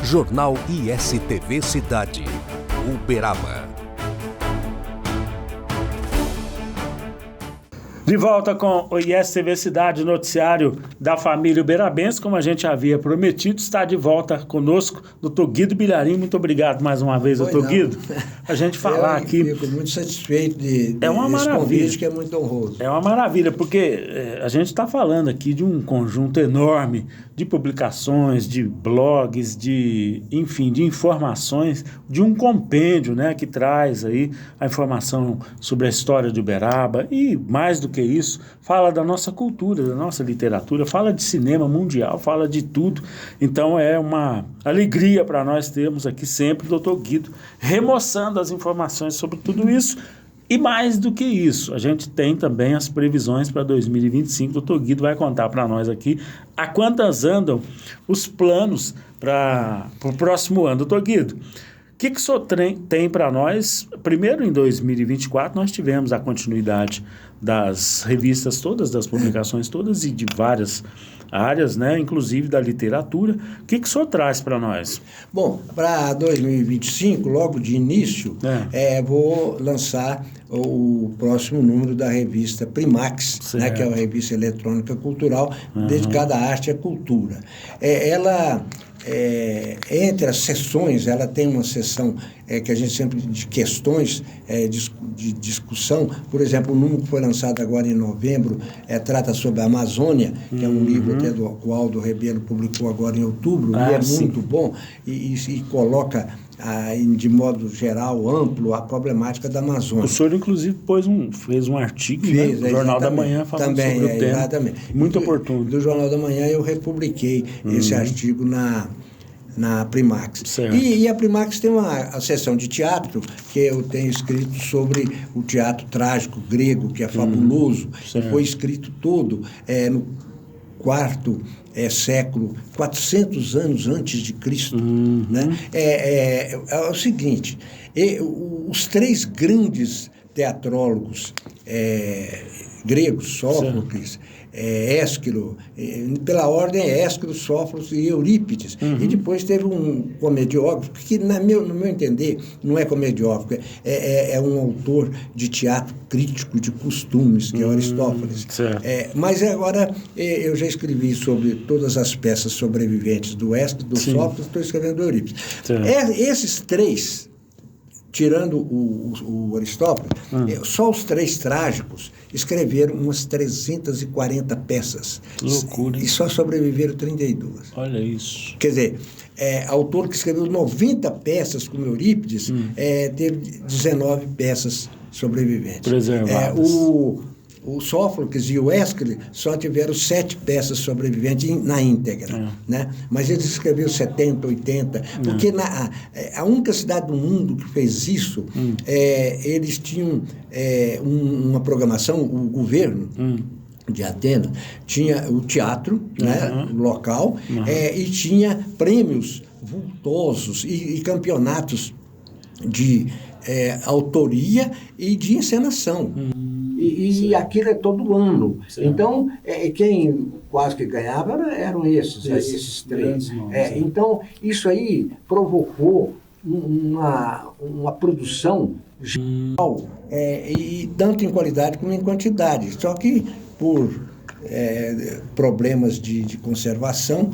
Jornal ISTV Cidade, Uberaba. De volta com o ISTV Cidade, noticiário da família uberabense, como a gente havia prometido, está de volta conosco Dr. Guido Bilharim. Muito obrigado mais uma vez, Dr. Guido. A gente falar aqui... Eu fico muito satisfeito desse maravilha. Convite que é muito honroso. É uma maravilha, porque a gente está falando aqui de um conjunto enorme de publicações, de blogs, de informações, de um compêndio, né, que traz aí a informação sobre a história de Uberaba e, mais do que isso, fala da nossa cultura, da nossa literatura, fala de cinema mundial, fala de tudo. Então é uma alegria para nós termos aqui sempre o Dr. Guido remoçando as informações sobre tudo isso. E mais do que isso, a gente tem também as previsões para 2025. O Dr. Guido vai contar para nós aqui a quantas andam os planos para o próximo ano. Dr. Guido, o que o senhor tem para nós? Primeiro, em 2024, nós tivemos a continuidade das revistas todas, das publicações todas e de várias áreas, né, inclusive da literatura. O que o senhor traz para nós? Bom, para 2025, logo de início, vou lançar o próximo número da revista Primax, né, que é uma revista eletrônica cultural dedicada à arte e à cultura. Entre as sessões, ela tem uma sessão que a gente sempre de questões de discussão. Por exemplo, o número que foi lançado agora em novembro trata sobre a Amazônia, que é um livro até do Aldo Rebelo publicou agora em outubro, e é muito bom e coloca de modo geral, amplo, a problemática da Amazônia. O senhor, inclusive, fez um artigo no Jornal da Manhã falando sobre o tema. Exatamente. Muito oportuno. Do Jornal da Manhã eu republiquei esse artigo na Primax. E a Primax tem a seção de teatro, que eu tenho escrito sobre o teatro trágico grego, que é fabuloso. Foi escrito todo no quarto século, 400 anos antes de Cristo. Né? É o seguinte, os três grandes teatrólogos gregos, Sófocles, Ésquilo, pela ordem é Ésquilo, Sófocles e Eurípides. E depois teve um comediógrafo, que no meu entender não é comediógrafo, é um autor de teatro crítico de costumes, que é Aristófanes. Mas agora eu já escrevi sobre todas as peças sobreviventes do Ésquilo, do Sófocles, estou escrevendo do Eurípides. Esses três, tirando o Aristófanes, só os três trágicos escreveram umas 340 peças. Loucura. E só sobreviveram 32. Olha isso. Quer dizer, autor que escreveu 90 peças, como Eurípides, teve 19 peças sobreviventes. Preservadas. O Sófocles e o Ésquilo só tiveram 7 peças sobreviventes na íntegra, né? Mas eles escreveram 70, 80, porque a única cidade do mundo que fez isso, eles tinham uma programação, o governo de Atenas tinha o teatro, né, local, e tinha prêmios vultosos e campeonatos de autoria e de encenação. E aquilo é todo ano. Então, quem quase que ganhava eram esses três. Então, isso aí provocou uma produção geral, e tanto em qualidade como em quantidade. Só que por problemas de conservação,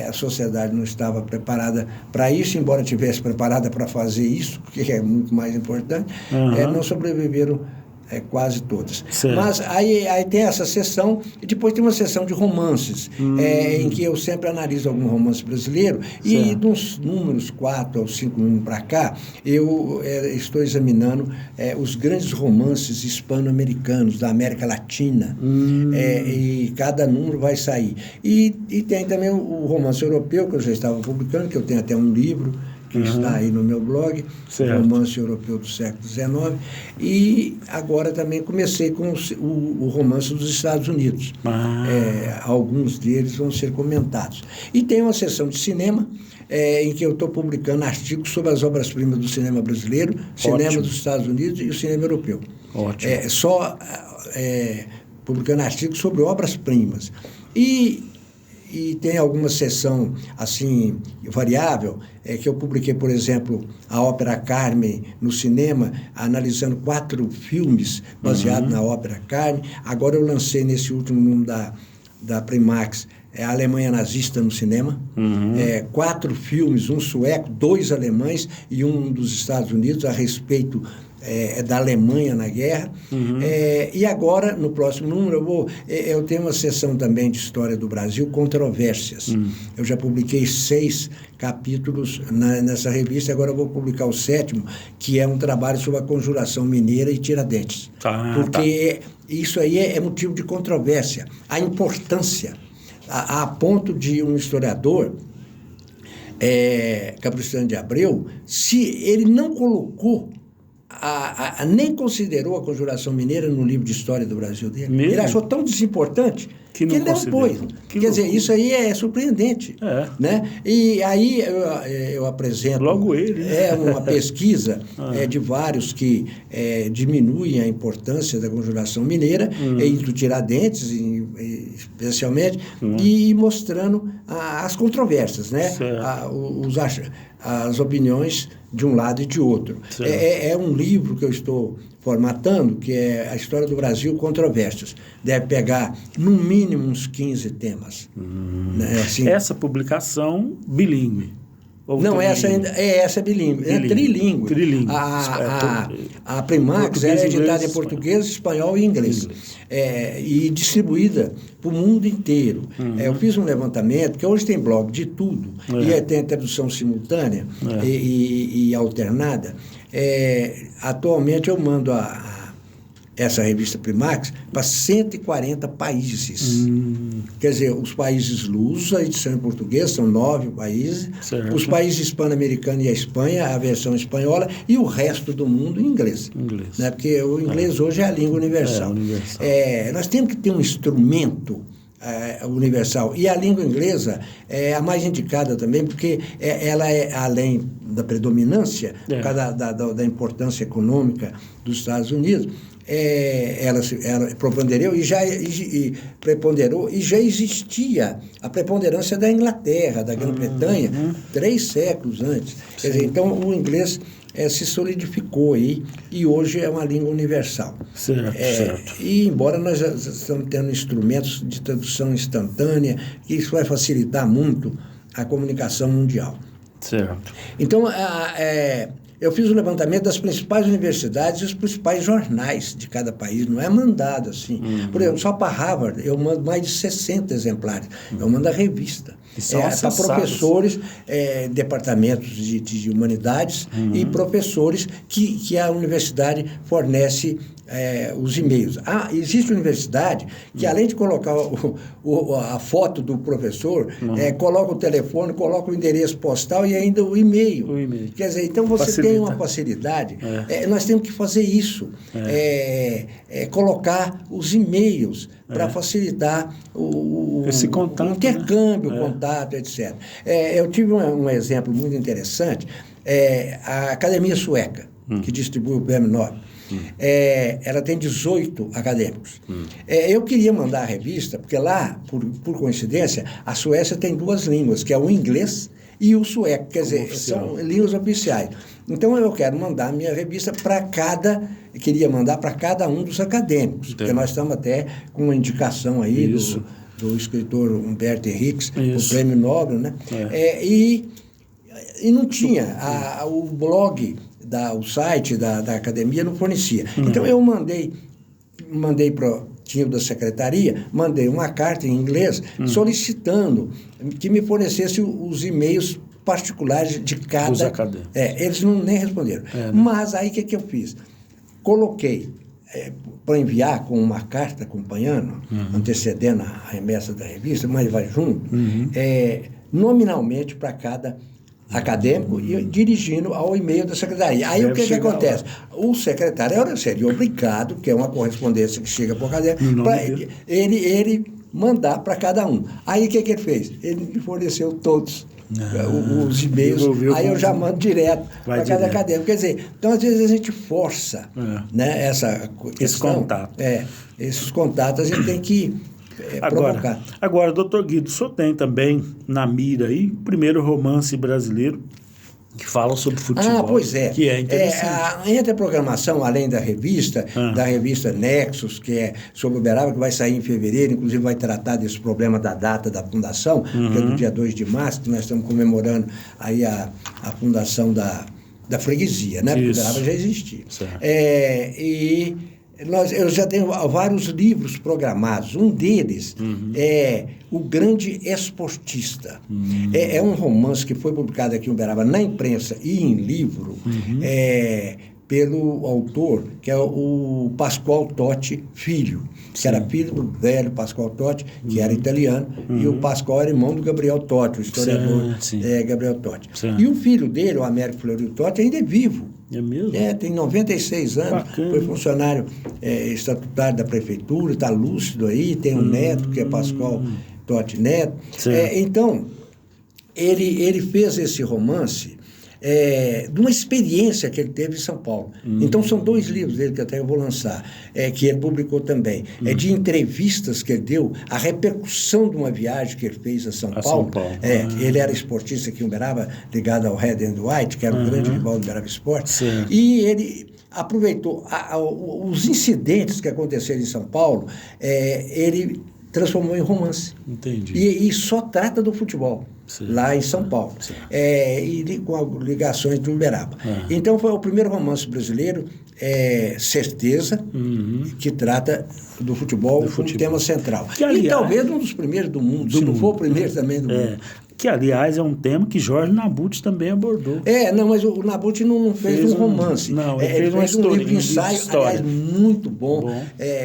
a sociedade não estava preparada para isso, embora estivesse preparada para fazer isso, que é muito mais importante, não sobreviveram quase todas. Mas aí tem essa sessão, e depois tem uma sessão de romances, em que eu sempre analiso algum romance brasileiro, e dos números 4 ou 5 números para cá, eu estou examinando os grandes romances hispano-americanos da América Latina, e cada número vai sair. E tem também o romance europeu, que eu já estava publicando, que eu tenho até um livro, que está aí no meu blog, Romance Europeu do Século XIX, e agora também comecei com o romance dos Estados Unidos. Alguns deles vão ser comentados. E tem uma sessão de cinema, em que eu estou publicando artigos sobre as obras-primas do cinema brasileiro, cinema dos Estados Unidos e o cinema europeu. Publicando artigos sobre obras-primas. E e tem alguma seção assim variável, que eu publiquei, por exemplo, a ópera Carmen no cinema, analisando 4 filmes baseados na ópera Carmen. Agora eu lancei nesse último número da Primax a Alemanha Nazista no cinema, 4 filmes, um sueco, 2 alemães e um dos Estados Unidos a respeito da Alemanha na guerra. E agora, no próximo número, eu tenho uma seção também de História do Brasil, Controvérsias. Eu já publiquei 6 capítulos nessa revista, agora eu vou publicar o 7º, que é um trabalho sobre a Conjuração Mineira e Tiradentes. Porque isso aí é motivo de controvérsia. A importância, a ponto de um historiador, Capistrano de Abreu, se ele não colocou nem considerou a Conjuração Mineira no livro de História do Brasil dele. Mesmo? Ele achou tão desimportante que ele não pôs. Quer dizer, isso aí é surpreendente. Né? E aí eu apresento... Logo ele. Né? Uma pesquisa de vários que diminuem a importância da Conjuração Mineira, e do Tiradentes, especialmente, e mostrando as controvérsias, né? As opiniões de um lado e de outro. É um livro que eu estou formatando, que é a História do Brasil, Controvérsias. Deve pegar, no mínimo, uns 15 temas. Né? Assim, essa publicação bilíngue. Não, essa é bilíngue. É trilingue. A Primax é editada em português, espanhol e inglês. E distribuída para o mundo inteiro. Eu fiz um levantamento, que hoje tem blog de tudo, e tem tradução simultânea e alternada. Atualmente eu mando essa revista Primax para 140 países. Quer dizer, os países lusos, a edição em português, são 9 países. Certo. Os países hispano-americanos e a Espanha, a versão espanhola, e o resto do mundo em inglês. Né? Porque o inglês hoje é a língua universal. Nós temos que ter um instrumento universal. E a língua inglesa é a mais indicada também, porque ela é, além da predominância, por causa da importância econômica dos Estados Unidos, ela preponderou e já existia a preponderância da Inglaterra, da Grã-Bretanha, 3 séculos antes. Quer dizer, então o inglês se solidificou aí e hoje é uma língua universal. Certo. E embora nós estamos tendo instrumentos de tradução instantânea, isso vai facilitar muito a comunicação mundial. Certo. Então, eu fiz o levantamento das principais universidades e os principais jornais de cada país, não é mandado assim. Por exemplo, só para Harvard eu mando mais de 60 exemplares, eu mando a revista. Para professores, departamentos de humanidades e professores que a universidade fornece os e-mails. Existe universidade que, além de colocar a foto do professor, coloca o telefone, coloca o endereço postal e ainda o e-mail. Quer dizer, então você tem uma facilidade. Nós temos que fazer isso. Colocar os e-mails para facilitar esse contato, o intercâmbio, o contato, etc. Eu tive um exemplo muito interessante. A Academia Sueca, que distribui o Prêmio Nobel, ela tem 18 acadêmicos. Eu queria mandar a revista, porque lá, por coincidência, a Suécia tem 2 línguas, que é o inglês e o sueco, quer dizer, são línguas oficiais. Então eu quero mandar a minha revista queria mandar para cada um dos acadêmicos, porque nós estamos até com uma indicação aí do escritor Humberto Henriques, o Prêmio Nobel, né? E não tinha, o blog, o site da academia não fornecia. Então eu mandei tinha da secretaria, mandei uma carta em inglês solicitando que me fornecesse os e-mails particulares de cada... Os acadêmicos. Eles nem responderam. Mas aí o que eu fiz? Coloquei para enviar com uma carta acompanhando, antecedendo a remessa da revista, mas vai junto, nominalmente para cada acadêmico e dirigindo ao e-mail da secretaria. Aí o que acontece? O secretário seria obrigado, que é uma correspondência que chega para o acadêmico, para ele mandar para cada um. Aí o que ele fez? Ele me forneceu todos os e-mails, aí eu já mando direto para cada acadêmico. Quer dizer, então às vezes a gente força né, esse contato. Esses contatos a gente tem que provocar. Agora, doutor Guido, o senhor tem também na mira aí o primeiro romance brasileiro que fala sobre futebol. Pois é. Que é interessante. Entre a programação, além da revista Nexus, que é sobre Uberaba, que vai sair em fevereiro, inclusive vai tratar desse problema da data da fundação, que é do dia 2 de março, que nós estamos comemorando aí a fundação da freguesia, né? Porque Uberaba já existia. Eu já tenho vários livros programados. Um deles é O Grande Esportista. É um romance que foi publicado aqui em Uberaba na imprensa e em livro, pelo autor, que é o Pascoal Totti Filho, que era filho do velho Pascoal Totti, que era italiano, e o Pascoal era irmão do Gabriel Totti, o historiador Gabriel Totti. E o filho dele, o Américo Fleury Totti, ainda é vivo. É mesmo? Tem 96 anos, foi funcionário estatutário da prefeitura, está lúcido aí, tem um neto, que é Pascoal Totti Neto. Então, ele fez esse romance de uma experiência que ele teve em São Paulo. Então, são 2 livros dele que até eu vou lançar, que ele publicou também. De entrevistas que ele deu, a repercussão de uma viagem que ele fez a São Paulo. Ele era esportista aqui em Uberaba, ligado ao Red and White, que era o grande rival do Uberaba Esporte. E ele aproveitou os incidentes que aconteceram em São Paulo, ele transformou em romance. Entendi. E só trata do futebol. Lá em São Paulo. E com ligações do Uberaba. Então, foi o primeiro romance brasileiro, Certeza, que trata do futebol como tema central. E talvez um dos primeiros do mundo, se não for o primeiro também do mundo. Que, aliás, é um tema que Jorge Nabuth também abordou. Mas o Nabuth não fez um romance. Não, ele fez um livro de ensaio, aliás, muito bom.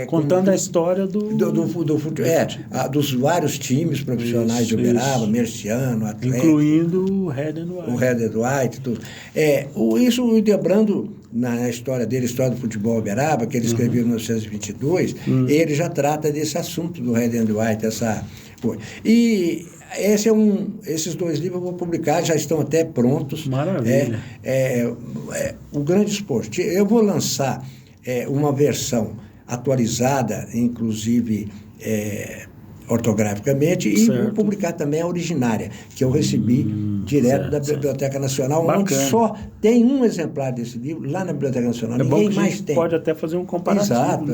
Contando a história dos vários times profissionais de Uberaba, Merciano, Atlético. Incluindo o Red and White. O Red and White, tudo. Isso o Debrando, na história dele, História do Futebol Uberaba, que ele escreveu em 1922, ele já trata desse assunto do Red and White, essa coisa. E esses 2 livros eu vou publicar, já estão até prontos. Maravilha. O Grande Esporte. Eu vou lançar uma versão atualizada, inclusive ortograficamente, e vou publicar também a originária, que eu recebi direto da Biblioteca Nacional, onde só tem um exemplar desse livro, lá na Biblioteca Nacional. Ninguém mais tem. Pode até fazer um comparativo. Exato,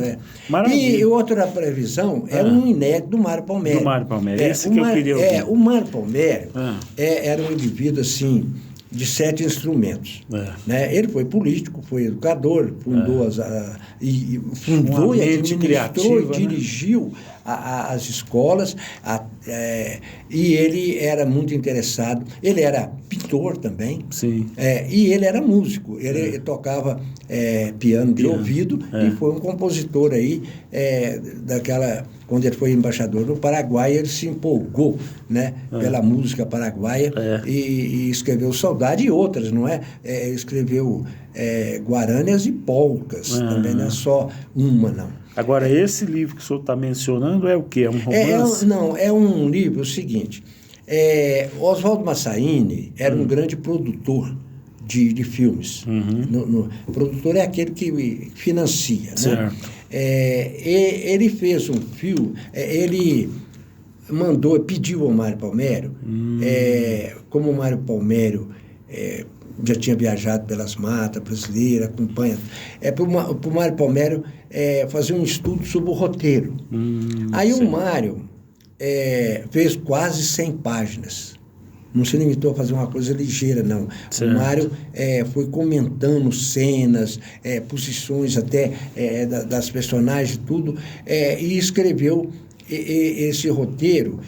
E outra previsão é um inédito do Mário Palmério. Do Mário Palmério, esse que eu queria ouvir. O Mário Palmério era um indivíduo, assim, de 7 instrumentos. Ele foi político, foi educador, fundou e administrou e dirigiu as escolas, e ele era muito interessado. Ele era pintor também. E ele era músico. Ele tocava piano de ouvido e foi um compositor aí quando ele foi embaixador no Paraguai, ele se empolgou, pela música paraguaia e escreveu Saudade e outras, não é? Escreveu Guarânias e Polcas, também não é só uma, não. Agora, esse livro que o senhor está mencionando é o quê? É um romance? É um livro, o seguinte, Oswaldo Massaini era um grande produtor de filmes. O produtor é aquele que financia, né? Ele fez um filme, ele pediu ao Mário Palmério, como o Mário Palmério já tinha viajado pelas matas brasileiras, acompanha, para o Mário Palmério fazer um estudo sobre o roteiro. Aí o Mário fez quase 100 páginas. Não se limitou a fazer uma coisa ligeira, não. O Mário foi comentando cenas, posições até das personagens e tudo, e escreveu esse roteiro,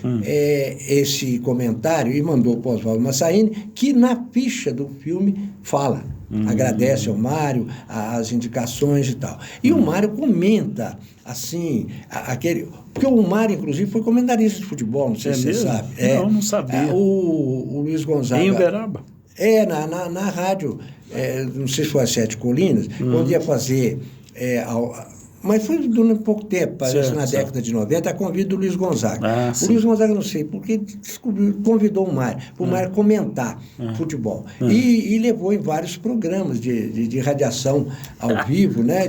esse comentário, e mandou para o Oswaldo Massaini, que na ficha do filme fala. Agradece ao Mário as indicações e tal. E o Mário comenta, assim, porque o Mário, inclusive, foi comentarista de futebol, não sei se você sabe. Não sabia. O Luiz Gonzaga. Em Uberaba? Na rádio, não sei se foi às 7 Colinas, onde ia fazer... mas foi durante pouco tempo, parece na década de 90, a convite do Luiz Gonzaga. O Luiz Gonzaga, não sei porque, convidou o Mário, para o Mário comentar futebol. E levou em vários programas de radiação ao vivo, né?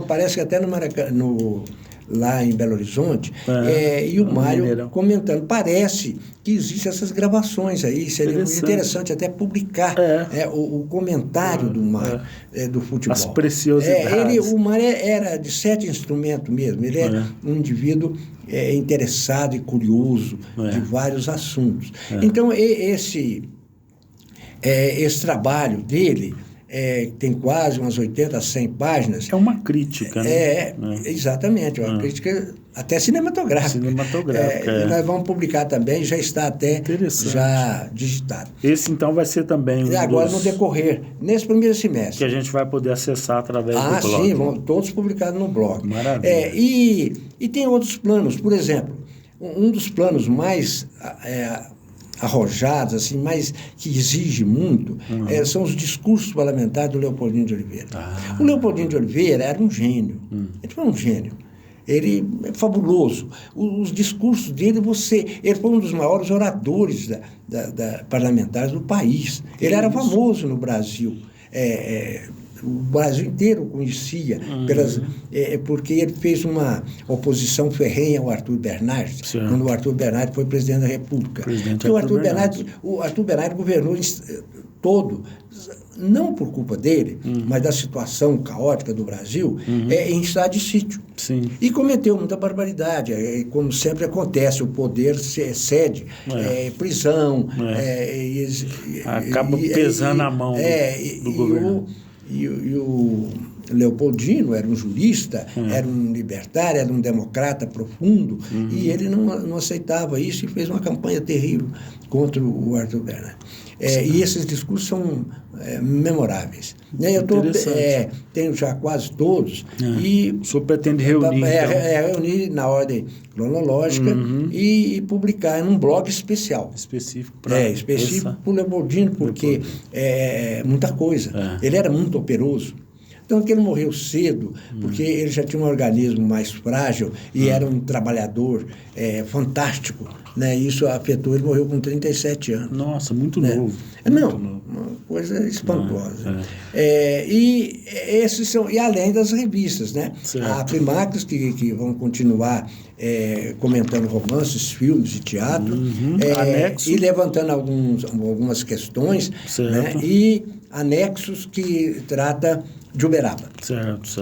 Parece que até no lá em Belo Horizonte, e o Mário comentando. Parece que existem essas gravações aí, seria muito interessante até publicar o comentário do Mário, do futebol. As preciosidades. O Mário era de 7 instrumentos mesmo, ele é um indivíduo interessado e curioso de vários assuntos. Então, esse trabalho dele, tem quase umas 80, 100 páginas. É uma crítica, né? Exatamente, uma crítica até cinematográfica. E nós vamos publicar também, já está até já digitado. Esse, então, vai ser também agora no decorrer, nesse primeiro semestre. Que a gente vai poder acessar através do blog. Sim, vão todos publicados no blog. Maravilha. E tem outros planos, por exemplo, um dos planos mais arrojados, assim, mas que exige muito, são os discursos parlamentares do Leopoldino de Oliveira. O Leopoldino de Oliveira era um gênio. Ele foi um gênio. Ele é fabuloso. Os discursos dele, ele foi um dos maiores oradores parlamentares do país. Ele era famoso no Brasil. O Brasil inteiro o conhecia, porque ele fez uma oposição ferrenha ao Arthur Bernardes, quando o Arthur Bernardes foi presidente da República. O Arthur Bernardes governou todo, não por culpa dele, mas da situação caótica do Brasil, em estado de sítio. Sim. E cometeu muita barbaridade. Como sempre acontece, o poder cede, prisão. Acaba pesando a mão do governo. E o Leopoldino era um jurista, era um libertário, era um democrata profundo, e ele não aceitava isso e fez uma campanha terrível contra o Arthur Bernardes. E esses discursos são memoráveis. Eu tenho já quase todos. E o senhor pretende reunir? Reunir na ordem cronológica e publicar em um blog especial. Específico para o Leopoldino, porque muita coisa. Ele era muito operoso. Tanto que ele morreu cedo, porque ele já tinha um organismo mais frágil e era um trabalhador fantástico. Né? Isso afetou, ele morreu com 37 anos. Nossa, muito novo. Uma coisa espantosa. E esses são, e além das revistas, né? A Primax, que vão continuar comentando romances, filmes e teatro, e levantando algumas questões, né? E anexos que trata de Uberaba.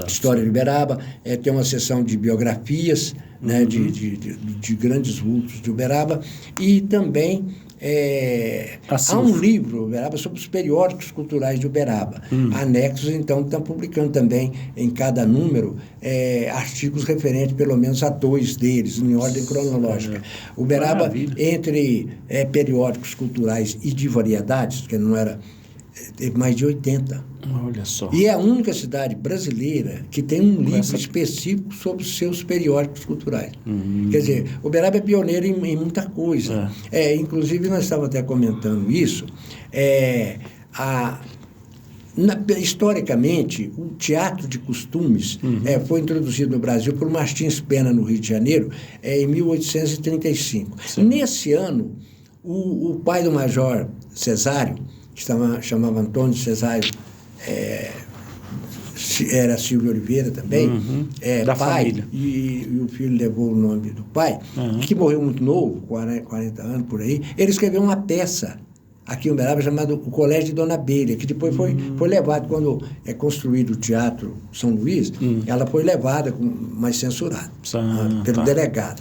História de Uberaba, tem uma seção de biografias, né, de grandes vultos de Uberaba, e também há um livro, Uberaba, sobre os periódicos culturais de Uberaba. Anexos, então, estão publicando também, em cada número, artigos referentes, pelo menos, a 2 deles, em ordem cronológica. Uberaba, entre periódicos culturais e de variedades, que não era... teve mais de 80. Olha só. E é a única cidade brasileira que tem um livro específico sobre os seus periódicos culturais. Quer dizer, Uberaba é pioneiro em muita coisa. Inclusive, nós estávamos até comentando isso. Historicamente, o teatro de costumes foi introduzido no Brasil por Martins Pena, no Rio de Janeiro, em 1835. Nesse ano, o pai do Major Cesário, que chamava Antônio Cesário, era Silvio Oliveira também, da pai, família. E o filho levou o nome do pai, que morreu muito novo, 40 anos por aí. Ele escreveu uma peça aqui em Uberaba chamada O Colégio de Dona Beira, que depois foi levado, quando é construído o Teatro São Luís, ela foi levada, mas censurada pelo delegado.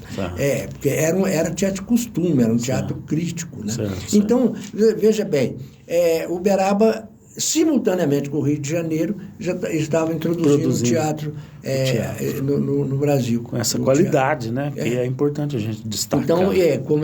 Porque era teatro de costume, era um teatro crítico. Né? Então, veja bem, Uberaba, simultaneamente com o Rio de Janeiro, já estava introduzindo o teatro no Brasil. Com essa qualidade, né? Que é importante a gente destacar. Então, como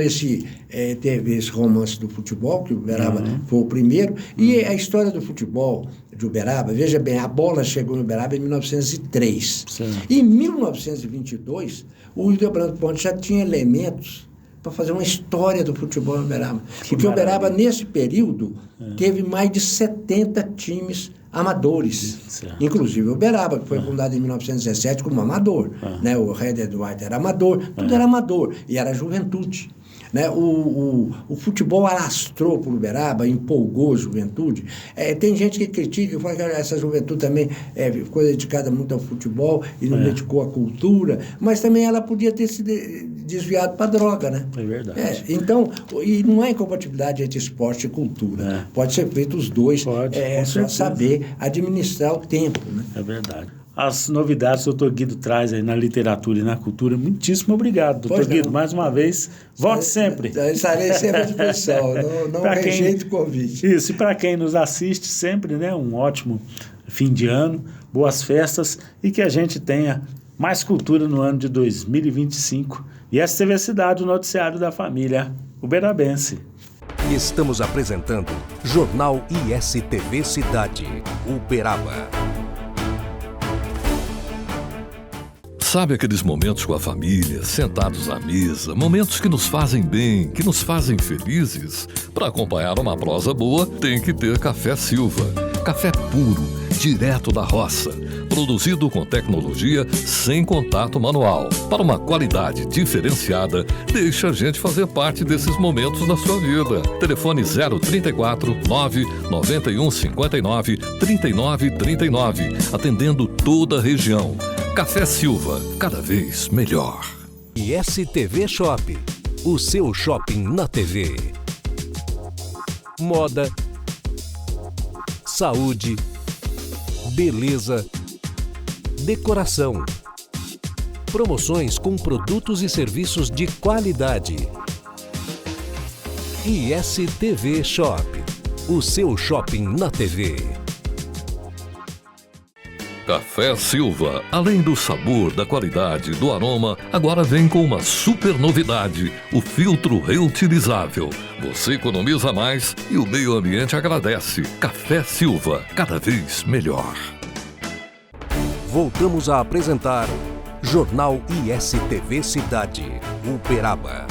teve esse romance do futebol, que o Uberaba foi o primeiro, e a história do futebol de Uberaba, veja bem, a bola chegou em Uberaba em 1903. Em 1922, o Hildebrando Pontes já tinha elementos para fazer uma história do futebol em Uberaba. Porque Uberaba, nesse período, teve mais de 70 times amadores. Inclusive o Uberaba, que foi fundado em 1917 como amador. Né? O Red Edward era amador, tudo era amador. E era juventude. né? O futebol alastrou para o Uberaba, empolgou a juventude. Tem gente que critica, fala que essa juventude também ficou dedicada muito ao futebol e não dedicou à cultura, mas também ela podia ter se desviado para a droga, né? É verdade. Então, e não há incompatibilidade entre esporte e cultura. Pode ser feito os dois. É só saber administrar o tempo, né? É verdade. As novidades que o Dr. Guido traz aí na literatura e na cultura, muitíssimo obrigado, Dr. Guido. Mais uma vez, volte sempre. Estarei sempre à disposição, não rejeito o convite. Isso, e para quem nos assiste sempre, né, um ótimo fim de ano, boas festas e que a gente tenha mais cultura no ano de 2025. E essa TV Cidade, o noticiário da família uberabense. Estamos apresentando Jornal ISTV Cidade, Uberaba. Sabe aqueles momentos com a família, sentados à mesa, momentos que nos fazem bem, que nos fazem felizes? Para acompanhar uma prosa boa, tem que ter Café Silva. Café puro, direto da roça, produzido com tecnologia sem contato manual. Para uma qualidade diferenciada, deixa a gente fazer parte desses momentos da sua vida. Telefone 034 991 59 39 39, atendendo toda a região. Café Silva, cada vez melhor. ISTV Shop, o seu shopping na TV. Moda, saúde, beleza, decoração. Promoções com produtos e serviços de qualidade. ISTV Shop, o seu shopping na TV. Café Silva, além do sabor, da qualidade, do aroma, agora vem com uma super novidade, o filtro reutilizável. Você economiza mais e o meio ambiente agradece. Café Silva, cada vez melhor. Voltamos a apresentar Jornal ISTV Cidade, Uberaba.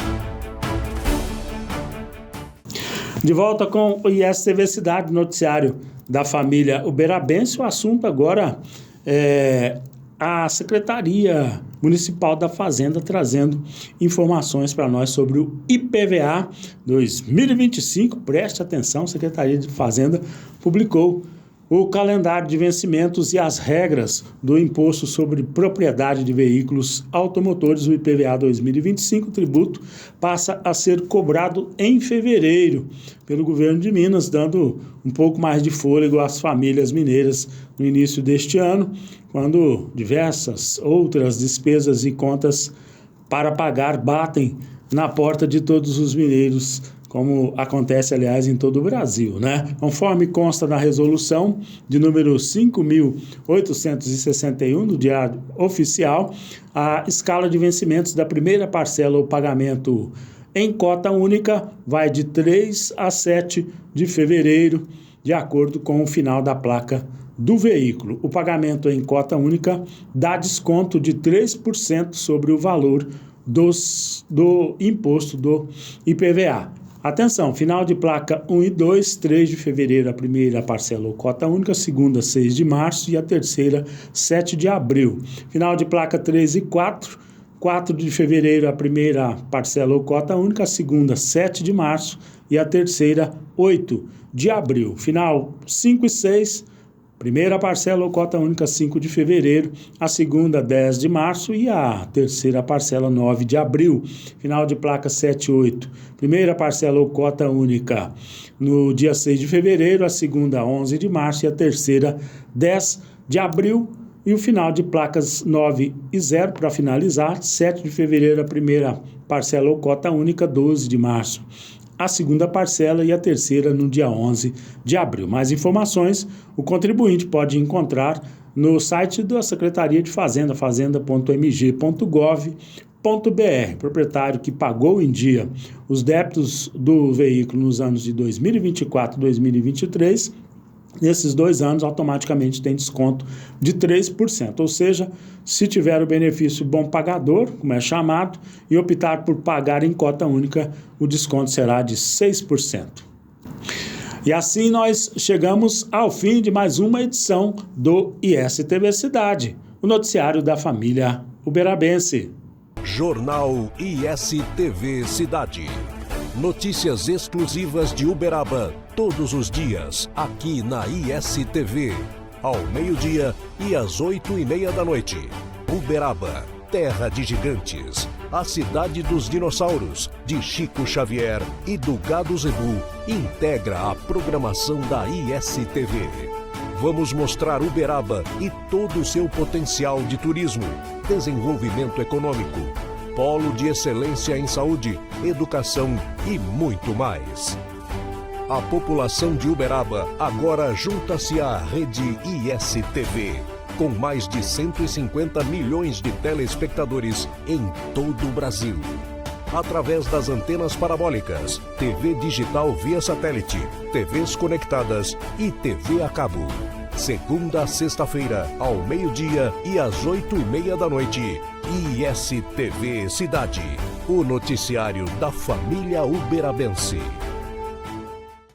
De volta com o ISTV Cidade, noticiário da família uberabense. O assunto agora é a Secretaria Municipal da Fazenda trazendo informações para nós sobre o IPVA 2025. Preste atenção, a Secretaria de Fazenda publicou o calendário de vencimentos e as regras do Imposto sobre Propriedade de Veículos Automotores, o IPVA 2025. O tributo passa a ser cobrado em fevereiro pelo governo de Minas, dando um pouco mais de fôlego às famílias mineiras no início deste ano, quando diversas outras despesas e contas para pagar batem na porta de todos os mineiros, como acontece, aliás, em todo o Brasil, né? Conforme consta na resolução de número 5.861 do Diário Oficial, a escala de vencimentos da primeira parcela ou pagamento em cota única vai de 3 a 7 de fevereiro, de acordo com o final da placa do veículo. O pagamento em cota única dá desconto de 3% sobre o valor do imposto do IPVA. Atenção, final de placa 1 e 2, 3 de fevereiro a primeira parcela ou cota única, segunda 6 de março e a terceira 7 de abril. Final de placa 3 e 4, 4 de fevereiro a primeira parcela ou cota única, a segunda 7 de março e a terceira 8 de abril. Final 5 e 6, primeira parcela ou cota única 5 de fevereiro, a segunda 10 de março e a terceira parcela 9 de abril. Final de placa 7 e 8, primeira parcela ou cota única no dia 6 de fevereiro, a segunda 11 de março e a terceira 10 de abril. E o final de placas 9 e 0 para finalizar, 7 de fevereiro a primeira parcela ou cota única, 12 de março. A segunda parcela e a terceira no dia 11 de abril. Mais informações o contribuinte pode encontrar no site da Secretaria de Fazenda, fazenda.mg.gov.br. Proprietário que pagou em dia os débitos do veículo nos anos de 2024 e 2023, nesses 2 anos automaticamente tem desconto de 3%, ou seja, se tiver o benefício bom pagador, como é chamado, e optar por pagar em cota única, o desconto será de 6%. E assim nós chegamos ao fim de mais uma edição do ISTV Cidade, o noticiário da família uberabense. Jornal ISTV Cidade. Notícias exclusivas de Uberaba todos os dias, aqui na ISTV, ao meio-dia e às 8:30 da noite. Uberaba, terra de gigantes, a cidade dos dinossauros, de Chico Xavier e do Gado Zebu, integra a programação da ISTV. Vamos mostrar Uberaba e todo o seu potencial de turismo, desenvolvimento econômico, polo de excelência em saúde, educação e muito mais. A população de Uberaba agora junta-se à rede ISTV, com mais de 150 milhões de telespectadores em todo o Brasil. Através das antenas parabólicas, TV digital via satélite, TVs conectadas e TV a cabo. Segunda a sexta-feira, ao meio-dia e às 8:30 da noite. ISTV Cidade, o noticiário da família uberabense.